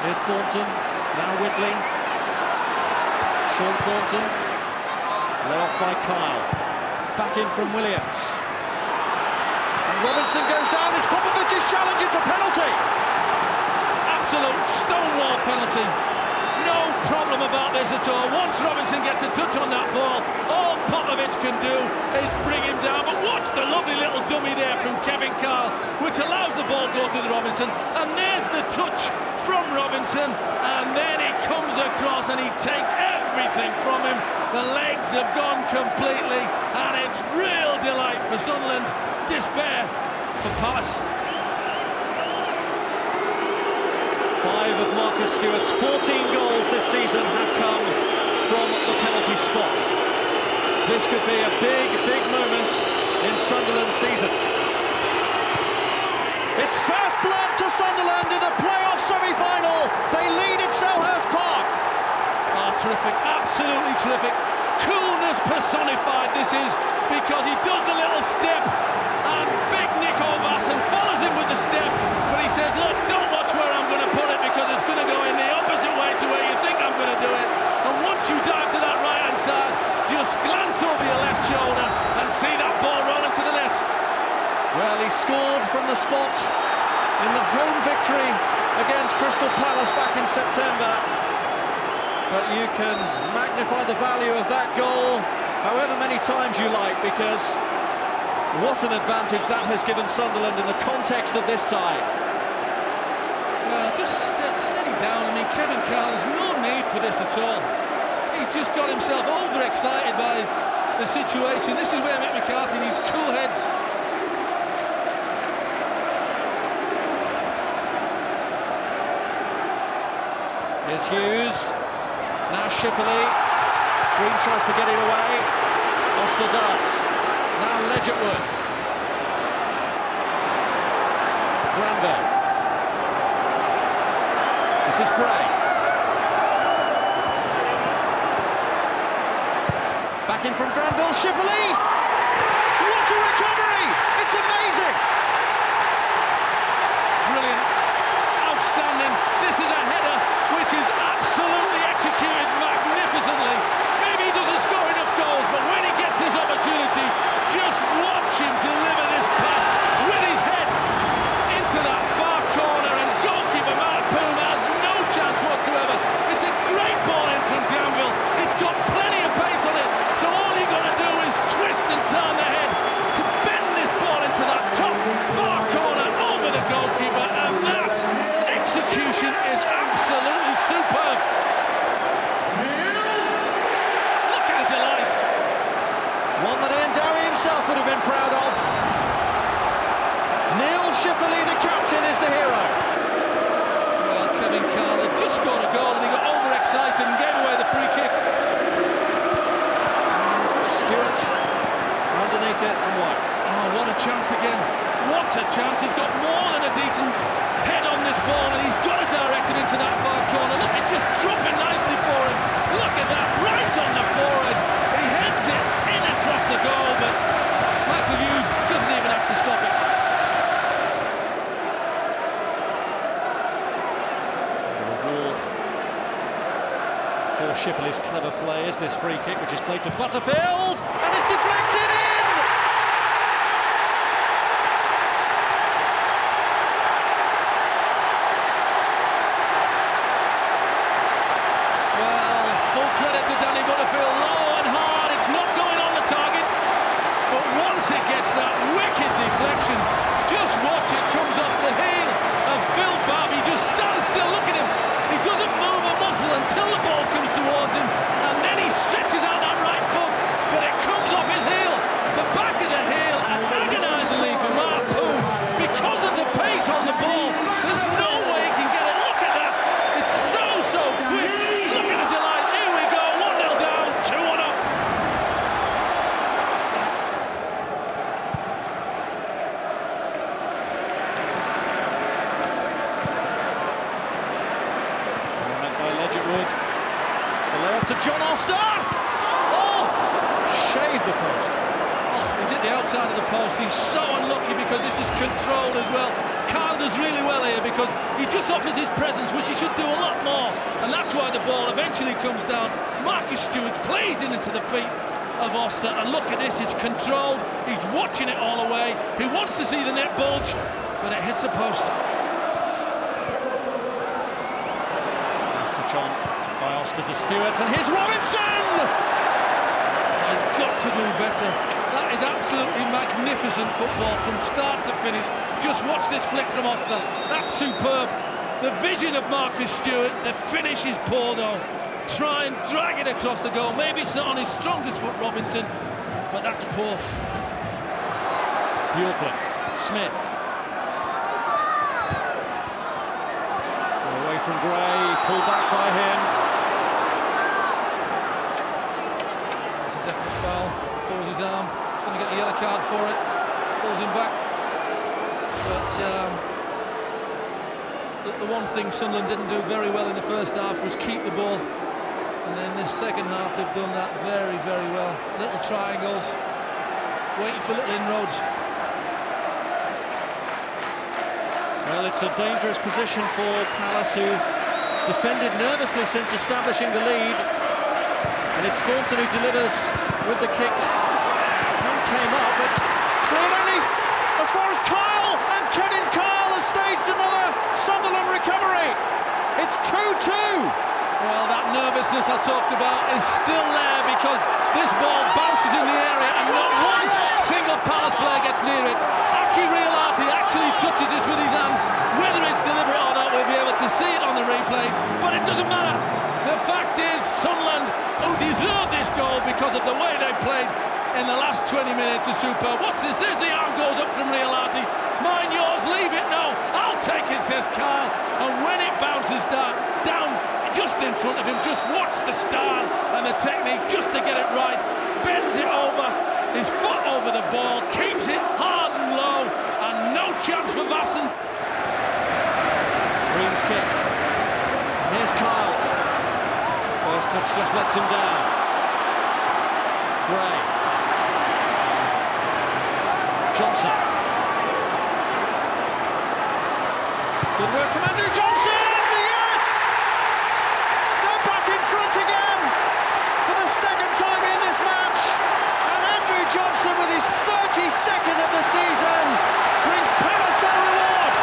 Here's Thornton, now Whitley. Sean Thornton, lay off by Kyle. Back in from Williams. And Robinson goes down, it's Popovic's challenge, it's a penalty! Absolute stonewall penalty. No problem about this at all. Once Robinson gets a touch on that ball, all Popovic can do is bring him down. But watch the lovely little dummy there from Kevin Kyle, which allows the ball to go to the Robinson. And there's the touch from Robinson. And then he comes across and he takes everything from him. The legs have gone completely. And it's real delight for Sunderland. Despair for Palace. 5 of Marcus Stewart's 14 goals this season have come from the penalty spot. This could be a big, big moment in Sunderland's season. It's first blood to Sunderland in a playoff semi-final. They lead at Selhurst Park. Oh, terrific, absolutely terrific. Coolness personified this is, because he does the little step and big Nick Overson follows him with the step, but he says, look, don't watch where I'm going to put it because it's going to go in the opposite way to where you think I'm going to do it. And once you dive to that right-hand side, just glance over your left shoulder and see that ball rolling to the net. Well, he scored from the spot in the home victory against Crystal Palace back in September. But you can magnify the value of that goal however many times you like, because what an advantage that has given Sunderland in the context of this tie. Well, just steady down. I mean, Kevin Kyle has no need for this at all. He's just got himself overexcited by the situation. This is where Mick McCarthy needs cool heads. Here's Hughes. Now Shipley. Green tries to get it away. Oster does. Now Ledgerwood. Granville. This is Gray. Back in from Granville. Shipley. What a recovery! It's amazing! Brilliant. Outstanding. This is a header which is absolutely executed magnificently. Maybe he doesn't score enough goals, but when he gets his opportunity, just watch him deliver this pass with his head into that far corner, and goalkeeper Mark Poom has no chance whatsoever. It's a great ball in from Granville. It's got plenty of pace on it, so all you've got to do is twist and turn the head to bend this ball into that top far corner over the goalkeeper, and that execution is absolutely superb. Look at the delight. One that Ian Dowie himself would have been proud of. Neil Shipley, the captain, is the hero. Well, Kevin Kyle had just scored a goal and he got overexcited and gave away the free kick. And Stewart underneath it and what? Oh, what a chance again. What a chance. He's got more than a decent head on this ball, and he's got it directed into that far corner. Look, it's just dropping nicely for him. Look at that, right on the forehead. He heads it in across the goal, but Michael Hughes doesn't even have to stop it. The reward for Shipley's clever play is this free kick, which is played to Butterfield, and it's deflected in! Credit to Danny Butterfield, low and hard, it's not going on the target, but once it gets that wicked deflection, just watch it comes off the heel of Phil Babb. He just stands still, look at him, he doesn't move a muscle until the ball comes towards him, and then he stretches out that right foot, but it comes off his heel, the back of the heel, and agonisingly for Mark Poom, because of the pace on the ball, there's no way he can get it. Look at that, it's so quick, look at the delight. 2-1 up. Met by Ledgerwood. The lay-off to John Oster. Oh! Shaved the post. Oh, he's at the outside of the post. He's so unlucky because this is controlled as well. Kyle does really well here because he just offers his presence, which he should do a lot more, and that's why the ball eventually comes down. Marcus Stewart plays it into the feet of Oster, and look at this, it's controlled, he's watching it all away, he wants to see the net bulge, but it hits the post. Nice touch on by Oster to Stewart, and here's Robinson! He's got to do better. That is absolutely magnificent football from start to finish. Just watch this flick from Oster, that's superb. The vision of Marcus Stewart, the finish is poor though. Try and drag it across the goal. Maybe it's not on his strongest foot, Robinson, but that's poor. Bjorklund, Smith. Away from Gray, pulled back by him. That's a definite foul. Pulls his arm. He's going to get the yellow card for it. Pulls him back. But the one thing Sunderland didn't do very well in the first half was keep the ball. And then this second half they've done that very, very well. Little triangles, waiting for little inroads. Well, it's a dangerous position for Palace, who defended nervously since establishing the lead. And it's Thornton who delivers with the kick. One came up, it's cleared only as far as Kyle, and Kevin Kyle has staged another Sunderland recovery. It's 2-2. Well, that nervousness I talked about is still there because this ball bounces in the area and not one single Palace player gets near it. Aki Riolati actually touches this with his hand. Whether it's deliberate or not, we'll be able to see it on the replay, but it doesn't matter. The fact is, Sunderland, who deserved this goal because of the way they played in the last 20 minutes, is superb. What's this? There's the arm goes up from Riolati. Mine, yours, leave it. No, I'll take it, says Kyle. And when it bounces down just in front of him, just watch the style and the technique just to get it right. Bends it over, his foot over the ball, keeps it hard and low, and no chance for Vassen. Green's kick. Here's Kyle. First touch just lets him down. Gray. Johnson. Good work from Andrew Johnson! Yes! They're back in front again for the second time in this match. And Andrew Johnson, with his 32nd of the season, brings Palace their reward.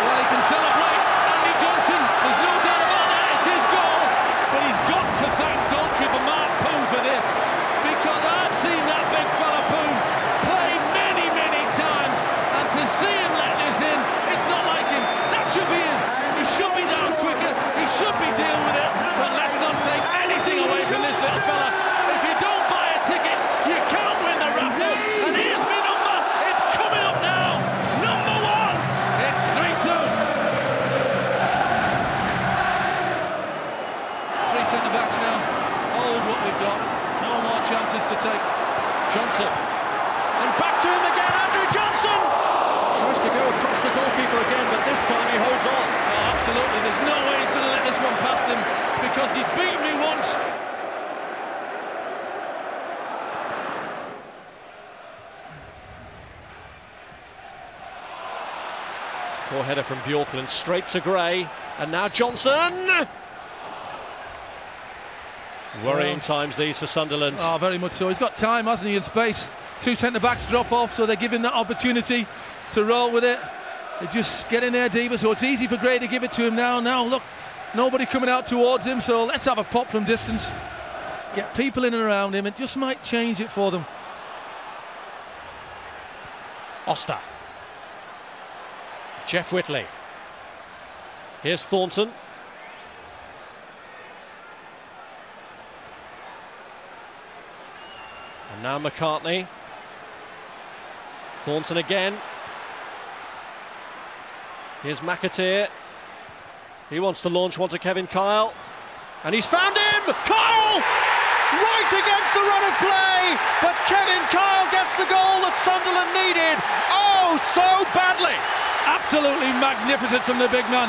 Well, he can celebrate, Andy Johnson. There's no doubt about that. It's his goal. But he's got to thank goalkeeper Mark Poon for this, because I've seen that big fella Poon play many, many times, and to see him let this in, it's not like him. That should be his. He should be down quicker. He should be dealing with it. But let's not take anything away from this little fella. If you don't buy a ticket, you can't win the raffle. And here's my number. It's coming up now. Number 1. It's 3-2. 3 centre-backs now. Hold what we've got. No more chances to take. Johnson. And back to him again, Andrew Johnson! Tries to go across the goalkeeper again, but this time he holds on. Oh, absolutely. There's no way he's going to let this one past him, because he's beaten me once. Poor header from Bjorklund, straight to Gray, and now Johnson! Worrying times these for Sunderland. Oh, very much so. He's got time, hasn't he, in space. 2 centre-backs drop off, so they're giving that opportunity to roll with it. They just get in there deeper, so it's easy for Gray to give it to him now. Now, look, nobody coming out towards him, so let's have a pop from distance. Get people in and around him. It just might change it for them. Oster. Jeff Whitley. Here's Thornton. And now McCartney. Thornton again. Here's McAteer. He wants to launch one to Kevin Kyle. And he's found him! Kyle! Right against the run of play! But Kevin Kyle gets the goal that Sunderland needed. Oh, so badly! Absolutely magnificent from the big man.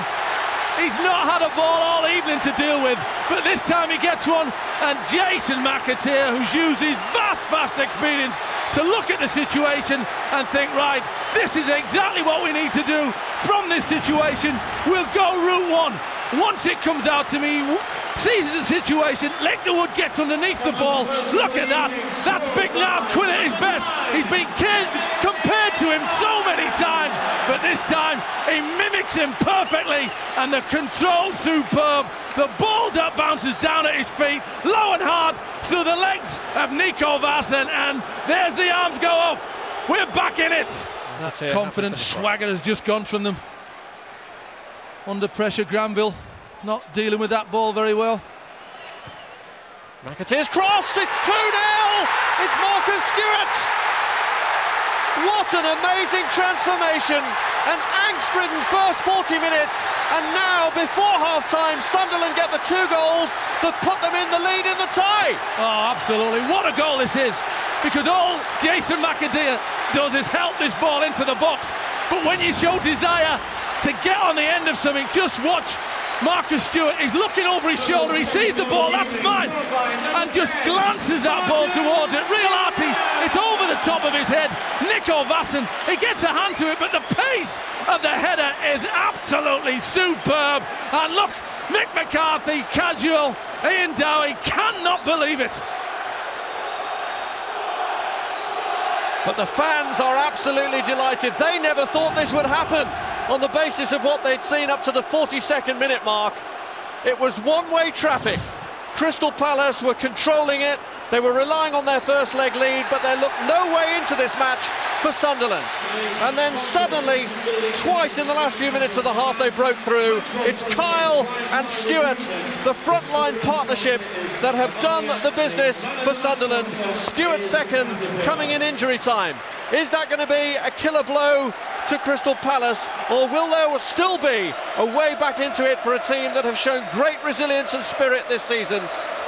He's not had a ball all evening to deal with, but this time he gets one, and Jason McAteer, who's used his vast experience, to look at the situation and think, right, this is exactly what we need to do from this situation. We'll go route one. Once it comes out to me, seizes the situation, Lecterwood gets underneath the ball. Look at that. That's Big Niall Quinn at his best. He's been compared to him so many times, but this time he mimics him perfectly, and the control superb. The ball that bounces down at his feet, low and hard, through the legs of Nico Vassen, and there's the arms go up. We're back in it. That's it. Confident swagger has just gone from them. Under pressure, Granville not dealing with that ball very well. McAteer's cross, it's 2-0! It's Marcus Stewart! What an amazing transformation! An angst-ridden first 40 minutes, and now, before half-time, Sunderland get the 2 goals that put them in the lead in the tie! Oh, absolutely. What a goal this is! Because all Jason McAteer does is help this ball into the box. But when you show desire to get on the end of something, just watch Marcus Stewart. He's looking over his shoulder, he sees the ball, that's fine, and just glances that ball towards it. Real arty, it's over the top of his head. Nico Vassen, he gets a hand to it, but the pace of the header is absolutely superb. And look, Mick McCarthy, casual, Ian Dowie cannot believe it. But the fans are absolutely delighted. They never thought this would happen on the basis of what they'd seen up to the 42nd minute mark. It was one-way traffic. Crystal Palace were controlling it. They were relying on their first leg lead, but there looked no way into this match for Sunderland. And then suddenly, twice in the last few minutes of the half, they broke through. It's Kyle and Stewart, the frontline partnership, that have done the business for Sunderland. Stewart second, coming in injury time. Is that going to be a killer blow to Crystal Palace, or will there still be a way back into it for a team that have shown great resilience and spirit this season?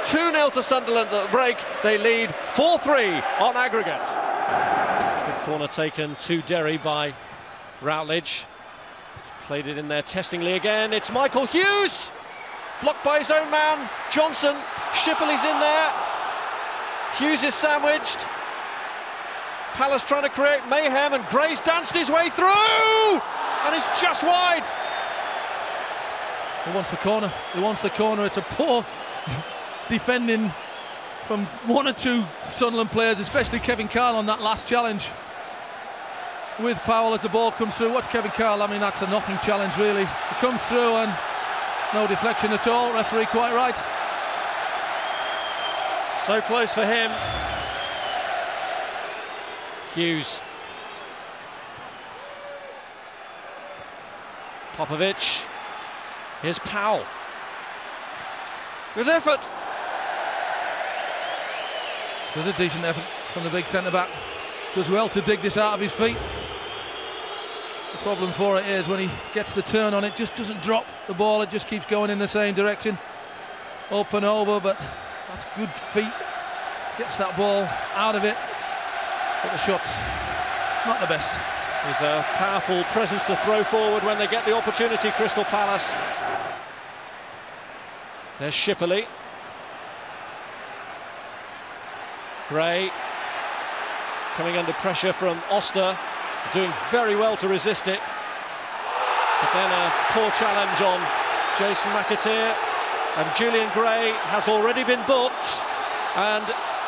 2-0 to Sunderland at the break. They lead 4-3 on aggregate. Good corner taken to Derry by Routledge. He's played it in there testingly again. It's Michael Hughes, blocked by his own man Johnson. Shipley's in there. Hughes is sandwiched. Palace trying to create mayhem, and Gray's danced his way through, and it's just wide. He wants the corner. He wants the corner. It's a poor defending from 1 or 2 Sunderland players, especially Kevin Carl on that last challenge with Powell as the ball comes through. What's Kevin Carl? I mean, that's a nothing challenge really. He comes through and no deflection at all. Referee quite right. So close for him. Hughes. Popovic. Here's Powell. Good effort. It was a decent effort from the big centre-back. Does well to dig this out of his feet. The problem for it is when he gets the turn on it, just doesn't drop the ball, it just keeps going in the same direction. Up and over, but that's good feet. Gets that ball out of it. But the shot's not the best. He's a powerful presence to throw forward when they get the opportunity, Crystal Palace. There's Shipley. Gray coming under pressure from Oster, doing very well to resist it. But then a poor challenge on Jason McAteer, and Julian Gray has already been booked, and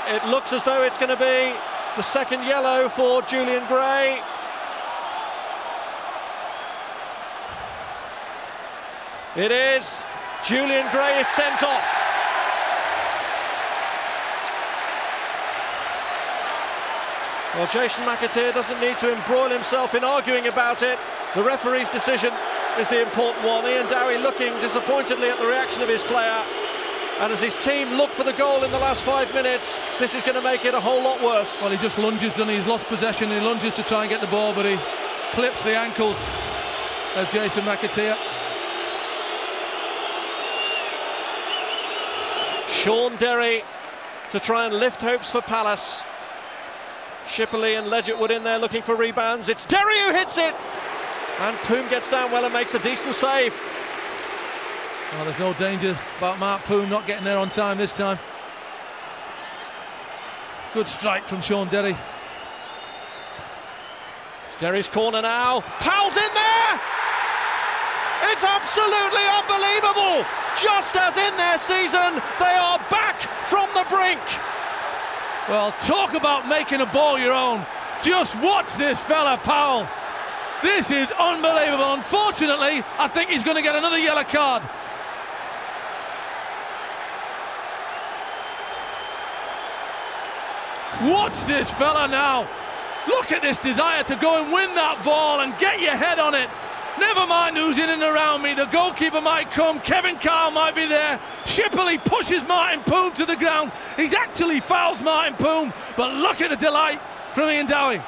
it looks as though it's going to be the second yellow for Julian Gray. It is. Julian Gray is sent off. Well, Jason McAteer doesn't need to embroil himself in arguing about it. The referee's decision is the important one. Ian Dowie looking disappointedly at the reaction of his player. And as his team look for the goal in the last 5 minutes, this is going to make it a whole lot worse. Well, he just lunges, and he's lost possession. He lunges to try and get the ball, but he clips the ankles of Jason McAteer. Sean Derry to try and lift hopes for Palace. Shipley and Ledgerwood in there looking for rebounds. It's Derry who hits it, and Poom gets down well and makes a decent save. Well, there's no danger about Mark Poom not getting there on time this time. Good strike from Sean Derry. Derry's corner now. Powell's in there! It's absolutely unbelievable! Just as in their season, they are back from the brink. Well, talk about making a ball your own. Just watch this fella, Powell. This is unbelievable. Unfortunately, I think he's going to get another yellow card. Watch this fella now. Look at this desire to go and win that ball and get your head on it. Never mind who's in and around me. The goalkeeper might come. Kevin Kyle might be there. Shipley pushes Martin Poom to the ground. He's actually fouls Martin Poom. But look at the delight from Ian Dowie.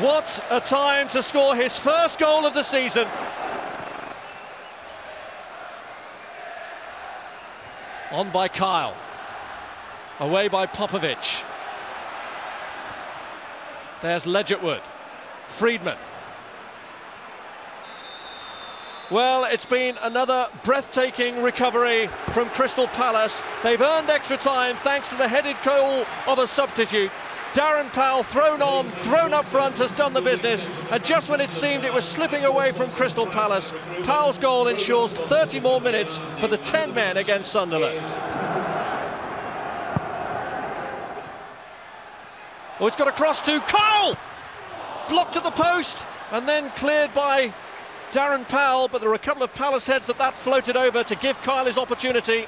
What a time to score his first goal of the season. On by Kyle. Away by Popovic. There's Ledgerwood. Friedman. Well, it's been another breathtaking recovery from Crystal Palace. They've earned extra time thanks to the headed goal of a substitute. Darren Powell, thrown on, thrown up front, has done the business. And just when it seemed it was slipping away from Crystal Palace, Powell's goal ensures 30 more minutes for the 10 men against Sunderland. Oh, it's got a cross to Kyle! Blocked at the post and then cleared by Darren Powell, but there were a couple of Palace heads that floated over to give Kyle his opportunity.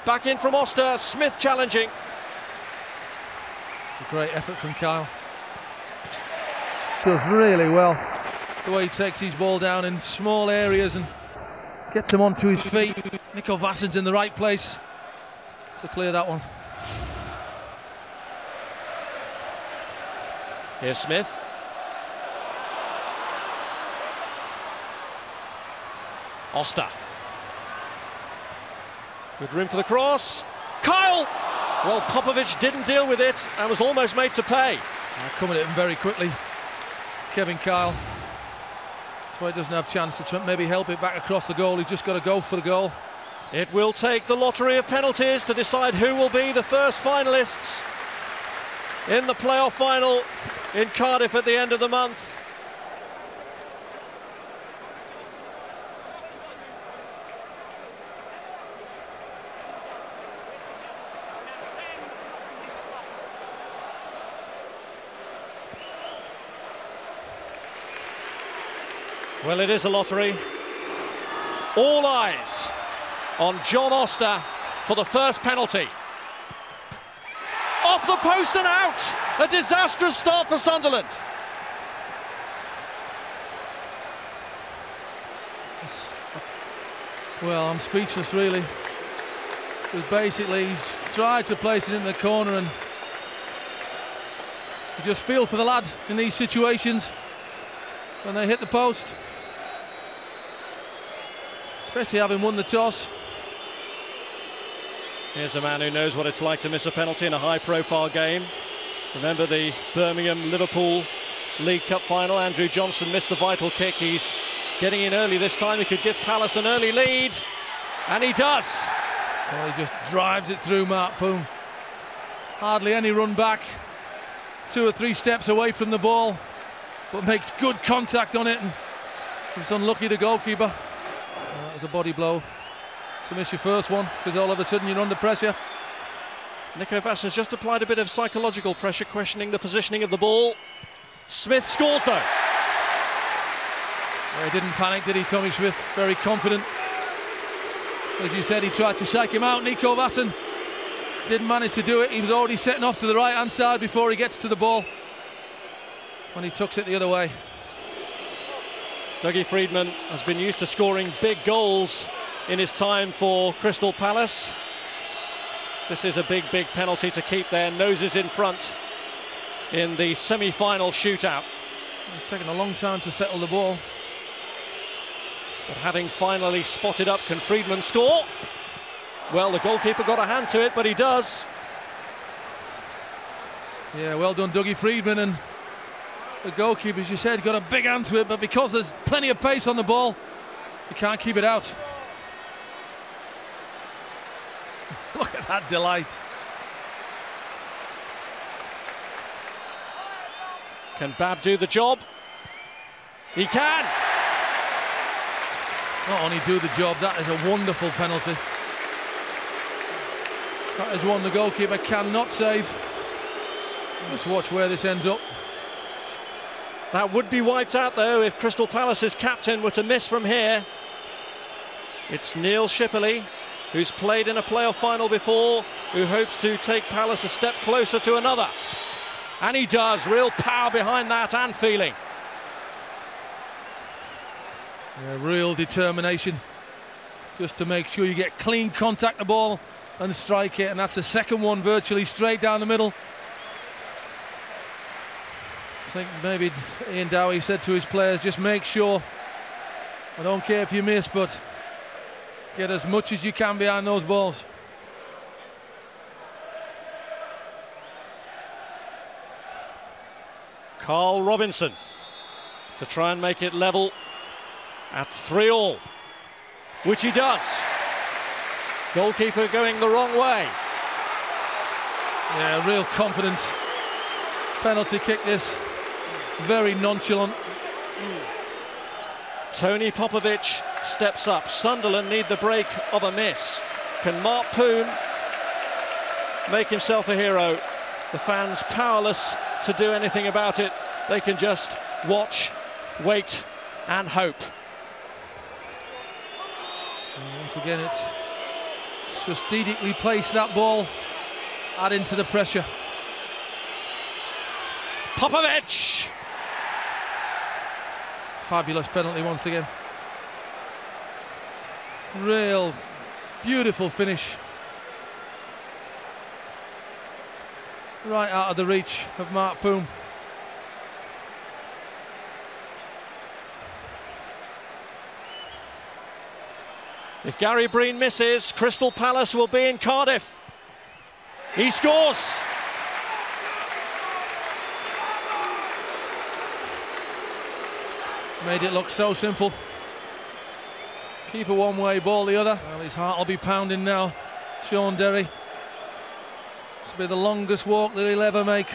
Back in from Oster, Smith challenging. A great effort from Kyle. Does really well. The way he takes his ball down in small areas and gets him onto his feet. Nico Vassen's in the right place to clear that one. Here's Smith. Oster. Good room for the cross. Kyle! Well, Popovic didn't deal with it and was almost made to pay. Coming at him very quickly, Kevin Kyle. That's why he doesn't have a chance to maybe help it back across the goal. He's just got to go for the goal. It will take the lottery of penalties to decide who will be the first finalists in the playoff final in Cardiff at the end of the month. Well, it is a lottery. All eyes on John Oster for the first penalty. Off the post and out! A disastrous start for Sunderland. Well, I'm speechless, really. Because basically he's tried to place it in the corner, and you just feel for the lad in these situations when they hit the post. Especially having won the toss. Here's a man who knows what it's like to miss a penalty in a high-profile game. Remember the Birmingham-Liverpool League Cup final? Andrew Johnson missed the vital kick. He's getting in early this time. He could give Palace an early lead, and he does. Well, he just drives it through Mark Poom. Hardly any run back. 2 or 3 steps away from the ball, but makes good contact on it, and it's unlucky, the goalkeeper. That was a body blow to miss your first one, because all of a sudden you're under pressure. Nico Vassen's just applied a bit of psychological pressure, questioning the positioning of the ball. Smith scores though. He didn't panic, did he, Tommy Smith? Very confident. As you said, he tried to psych him out. Nico Vassen didn't manage to do it. He was already setting off to the right hand side before he gets to the ball, when he tucks it the other way. Dougie Friedman has been used to scoring big goals in his time for Crystal Palace. This is a big penalty to keep their noses in front in the semi-final shootout. It's taken a long time to settle the ball. But having finally spotted up, can Friedman score? Well, the goalkeeper got a hand to it, but he does. Yeah, well done, Dougie Friedman, and the goalkeeper, as you said, got a big hand to it, but because there's plenty of pace on the ball, you can't keep it out. Look at that delight. Can Bab do the job? He can! Not only do the job, that is a wonderful penalty. That is one the goalkeeper cannot save. Just watch where this ends up. That would be wiped out though if Crystal Palace's captain were to miss from here. It's Neil Shipperley, who's played in a playoff final before, who hopes to take Palace a step closer to another. And he does, real power behind that and feeling. Yeah, real determination just to make sure you get clean contact the ball and strike it, and that's the second one virtually straight down the middle. I think maybe Ian Dowie said to his players, just make sure, I don't care if you miss, but get as much as you can behind those balls. Carl Robinson to try and make it level at 3-3, which he does. Goalkeeper going the wrong way. Yeah, real confident penalty kick this. Very nonchalant. Tony Popovic steps up. Sunderland need the break of a miss. Can Mark Poom make himself a hero? The fans powerless to do anything about it. They can just watch, wait and hope. And once again, it's strategically placed that ball, adding to the pressure. Popovic! Fabulous penalty once again. Real beautiful finish. Right out of the reach of Mark Poom. If Gary Breen misses, Crystal Palace will be in Cardiff. He scores! Made it look so simple. Keeper one way, ball the other. Well, his heart will be pounding now. Sean Derry. This will be the longest walk that he'll ever make.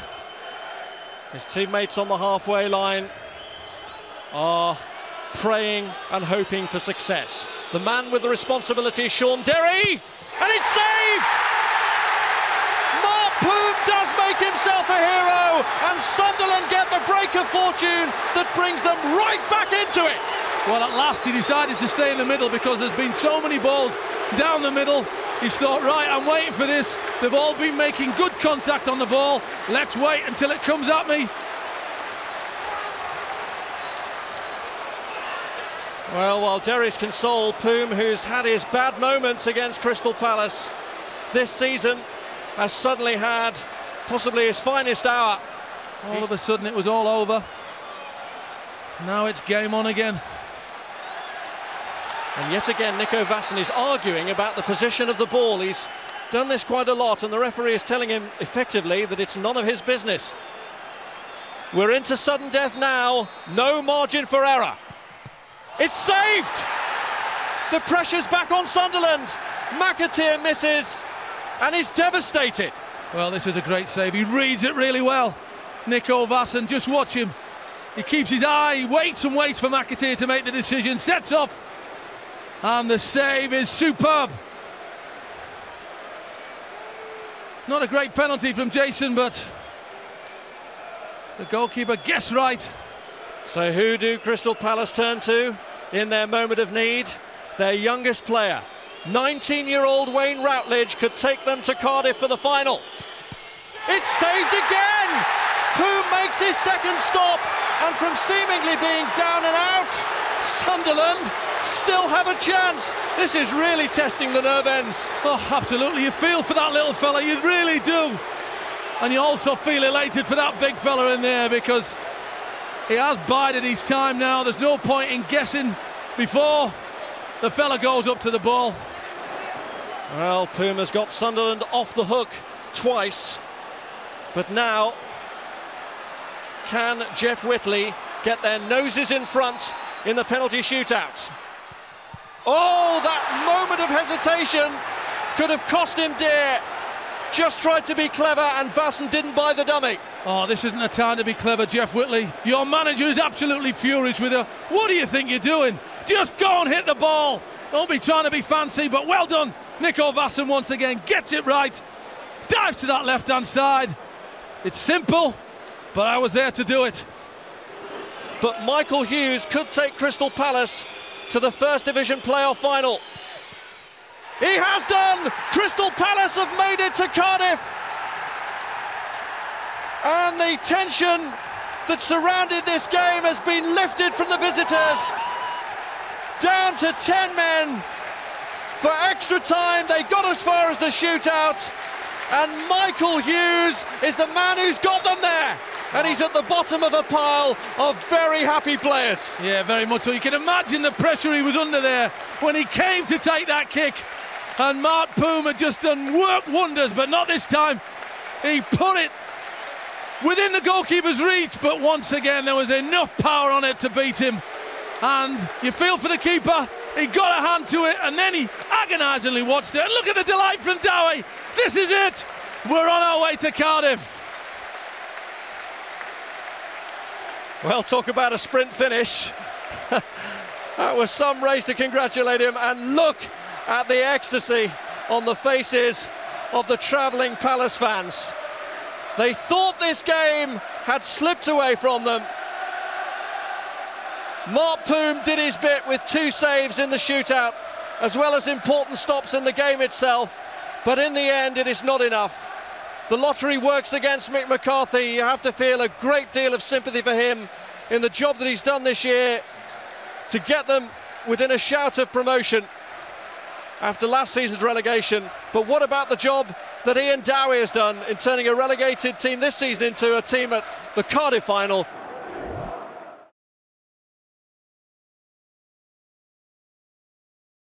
His teammates on the halfway line are praying and hoping for success. The man with the responsibility, Sean Derry, and it's saved! Mark Poom does make himself a hero, and Sunderland get the break of fortune that brings them right back into it. Well, at last he decided to stay in the middle because there's been so many balls down the middle. He's thought, right, I'm waiting for this. They've all been making good contact on the ball. Let's wait until it comes at me. Well, while Derry's consoled, Poom, who's had his bad moments against Crystal Palace this season, has suddenly had possibly his finest hour. All of a sudden it was all over. Now it's game on again. And yet again, Nico Vasson is arguing about the position of the ball. He's done this quite a lot, and the referee is telling him effectively that it's none of his business. We're into sudden death now. No margin for error. It's saved! The pressure's back on Sunderland. McAteer misses, and he's devastated. Well, this is a great save. He reads it really well. Nico Vasson, just watch him. He keeps his eye, he waits and waits for McAteer to make the decision, sets off. And the save is superb. Not a great penalty from Jason, but the goalkeeper guessed right. So who do Crystal Palace turn to in their moment of need? Their youngest player. 19-year-old Wayne Routledge could take them to Cardiff for the final. It's saved again! Poom makes his second stop, and from seemingly being down and out, Sunderland still have a chance. This is really testing the nerve ends. Oh, absolutely. You feel for that little fella, you really do. And you also feel elated for that big fella in there, because he has bided his time now. There's no point in guessing before the fella goes up to the ball. Well, Poom has got Sunderland off the hook twice, but now can Jeff Whitley get their noses in front in the penalty shootout? Oh, that moment of hesitation could have cost him dear. just tried to be clever, and Vassen didn't buy the dummy. Oh, this isn't a time to be clever, Jeff Whitley. Your manager is absolutely furious with you. What do you think you're doing? Just go and hit the ball. Don't be trying to be fancy, but well done. Nico Vassen once again gets it right. Dives to that left-hand side. It's simple, but I was there to do it. But Michael Hughes could take Crystal Palace to the First Division playoff final. He has done! Crystal Palace have made it to Cardiff. And the tension that surrounded this game has been lifted from the visitors. Down to 10 men. For extra time, they got as far as the shootout. And Michael Hughes is the man who's got them there. And he's at the bottom of a pile of very happy players. Yeah, very much so. You can imagine the pressure he was under there when he came to take that kick. And Mark Poom had just done work wonders, but not this time. He put it within the goalkeeper's reach, but once again there was enough power on it to beat him. And you feel for the keeper. He got a hand to it, and then he agonisingly watched it. And look at the delight from Dowie. This is it. We're on our way to Cardiff. Well, talk about a sprint finish. That was some race to congratulate him, and look at the ecstasy on the faces of the travelling Palace fans. They thought this game had slipped away from them. Mark Poom did his bit with 2 saves in the shootout, as well as important stops in the game itself, but in the end it is not enough. The lottery works against Mick McCarthy. You have to feel a great deal of sympathy for him in the job that he's done this year to get them within a shout of promotion after last season's relegation. But what about the job that Ian Dowie has done in turning a relegated team this season into a team at the Cardiff final?